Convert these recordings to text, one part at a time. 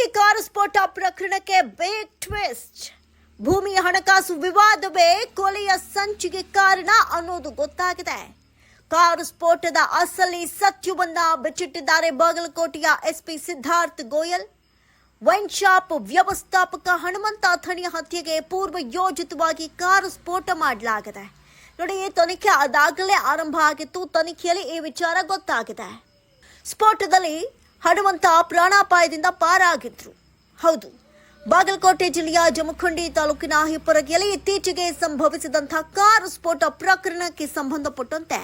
Kalaburagi car ಸ್ಫೋಟ ಪ್ರಕರಣಕ್ಕೆ big twist. ಭೂಮಿಯ ಹಣಕಾಸು ವಿವಾದವೇ ಕೊಲೆಯ ಸಂಚಿಗೆ ಕಾರಣ ಅನ್ನೋದು ಗೊತ್ತಾಗಿದೆ. ಕಾರು ಸ್ಫೋಟದ ಅಸಲಿ ಸತ್ಯವನ್ನ ಬಿಚ್ಚಿಟ್ಟಿದ್ದಾರೆ ಬಾಗಲಕೋಟೆಯ SP Siddharth Goyal. Wine shop ವ್ಯವಸ್ಥಾಪಕ ಹನುಮಂತ ಥಣಿಯ ಹತ್ಯೆಗೆ ಪೂರ್ವ ಯೋಜಿತವಾಗಿ ಕಾರು ಸ್ಫೋಟ ಮಾಡಲಾಗಿದೆ. ನೋಡಿ, ತನಿಖೆ ಅದಾಗಲೇ ಆರಂಭ ಆಗಿತ್ತು. ತನಿಖೆಯಲ್ಲಿ ಈ ವಿಚಾರ ಗೊತ್ತಾಗಿದೆ. ಸ್ಫೋಟದಲ್ಲಿ ಹನುಮಂತ ಪ್ರಾಣಾಪಾಯದಿಂದ ಪಾರಾಗಿದ್ರು. ಹೌದು, ಬಾಗಲಕೋಟೆ ಜಿಲ್ಲೆಯ ಜಮಖಂಡಿ ತಾಲೂಕಿನ ಹಿಪ್ಪರಗಿಯಲ್ಲಿ ಇತ್ತೀಚೆಗೆ ಸಂಭವಿಸಿದಂತಹ ಕಾರು ಸ್ಫೋಟ ಪ್ರಕರಣಕ್ಕೆ ಸಂಬಂಧಪಟ್ಟಂತೆ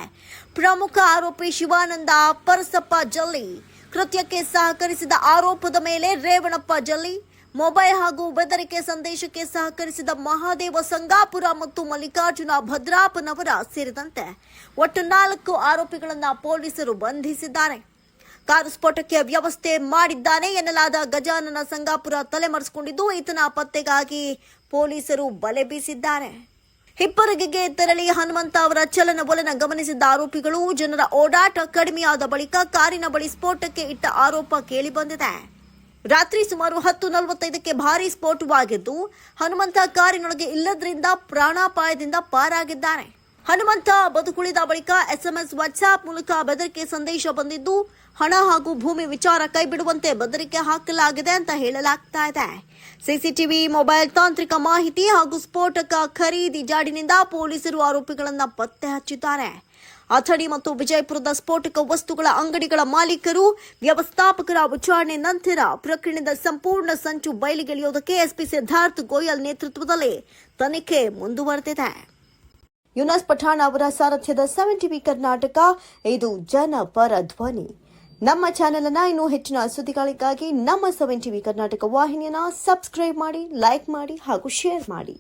ಪ್ರಮುಖ ಆರೋಪಿ ಶಿವಾನಂದ ಪರಸಪ್ಪ ಜಲ್ಲಿ ಕೃತ್ಯಕ್ಕೆ ಸಹಕರಿಸಿದ ಆರೋಪದ ಮೇಲೆ ರೇವಣಪ್ಪ ಜಲ್ಲಿ, ಮೊಬೈಲ್ ಹಾಗೂ ಬೆದರಿಕೆ ಸಂದೇಶಕ್ಕೆ ಸಹಕರಿಸಿದ ಮಹಾದೇವ ಸಂಗಾಪುರ ಮತ್ತು ಮಲ್ಲಿಕಾರ್ಜುನ ಭದ್ರಾಪನವರ ಸೇರಿದಂತೆ ಒಟ್ಟು 4 ಆರೋಪಿಗಳನ್ನು ಪೊಲೀಸರು ಬಂಧಿಸಿದ್ದಾರೆ. ಕಾರು ಸ್ಫೋಟಕ್ಕೆ ವ್ಯವಸ್ಥೆ ಮಾಡಿದ್ದಾನೆ ಎನ್ನಲಾದ ಗಜಾನನ ಸಂಗಾಪುರ ತಲೆಮರೆಸಿಕೊಂಡಿದ್ದು ಈತನ ಪತ್ತೆಗಾಗಿ ಪೊಲೀಸರು ಬಲೆ ಬೀಸಿದ್ದಾರೆ. ಹಿಪ್ಪರಗಿಗೆ ತೆರಳಿ ಹನುಮಂತ ಅವರ ಚಲನವಲನ ಗಮನಿಸಿದ್ದ ಆರೋಪಿಗಳು ಜನರ ಓಡಾಟ ಕಡಿಮೆಯಾದ ಬಳಿಕ ಕಾರಿನ ಬಳಿ ಸ್ಫೋಟಕ್ಕೆ ಇಟ್ಟ ಆರೋಪ ಕೇಳಿಬಂದಿದೆ. ರಾತ್ರಿ ಸುಮಾರು 10:45ಕ್ಕೆ ಭಾರೀ ಸ್ಫೋಟವಾಗಿದ್ದು ಹನುಮಂತ ಕಾರಿನೊಳಗೆ ಇಲ್ಲದ್ರಿಂದ ಪ್ರಾಣಾಪಾಯದಿಂದ ಪಾರಾಗಿದ್ದಾರೆ. ಹನುಮಂತ ಬದುಕುಳಿದ ಬಳಿಕ SMS ವಾಟ್ಸ್ಆಪ್ ಮೂಲಕ ಬೆದರಿಕೆ ಸಂದೇಶ ಬಂದಿದ್ದು ಹಣ ಹಾಗೂ ಭೂಮಿ ವಿಚಾರ ಕೈಬಿಡುವಂತೆ ಬೆದರಿಕೆ ಹಾಕಲಾಗಿದೆ ಅಂತ ಹೇಳಲಾಗ್ತಾ ಇದೆ. ಸಿಸಿಟಿವಿ, ಮೊಬೈಲ್ ತಾಂತ್ರಿಕ ಮಾಹಿತಿ ಹಾಗೂ ಸ್ಫೋಟಕ ಖರೀದಿ ಜಾಡಿನಿಂದ ಪೊಲೀಸರು ಆರೋಪಿಗಳನ್ನು ಪತ್ತೆ ಹಚ್ಚಿದ್ದಾರೆ. ಅಥಣಿ ಮತ್ತು ವಿಜಯಪುರದ ಸ್ಫೋಟಕ ವಸ್ತುಗಳ ಅಂಗಡಿಗಳ ಮಾಲೀಕರು, ವ್ಯವಸ್ಥಾಪಕರ ವಿಚಾರಣೆ ನಂತರ ಪ್ರಕರಣದ ಸಂಪೂರ್ಣ ಸಂಚು ಬಯಲಿಗೆಳೆಯುವುದಕ್ಕೆ ಎಸ್ಪಿ ಸಿದ್ಧಾರ್ಥ ಗೋಯಲ್ ನೇತೃತ್ವದಲ್ಲಿ ತನಿಖೆ ಮುಂದುವರೆದಿದೆ. ಯುನಸ್ ಪಠಾಣ್ ಅವರ ಸಾರಥ್ಯದ 7 TV ಕರ್ನಾಟಕ, ಇದು ಜನಪರ ಧ್ವನಿ. ನಮ್ಮ ಚಾನೆಲ್ ಅನ್ನು ಇನ್ನೂ ಹೆಚ್ಚಿನ ಸುದ್ದಿಗಳಿಗಾಗಿ ನಮ್ಮ 7 TV ಕರ್ನಾಟಕ ವಾಹಿನಿಯನ್ನು ಸಬ್ಸ್ಕ್ರೈಬ್ ಮಾಡಿ, ಲೈಕ್ ಮಾಡಿ ಹಾಗೂ ಶೇರ್ ಮಾಡಿ.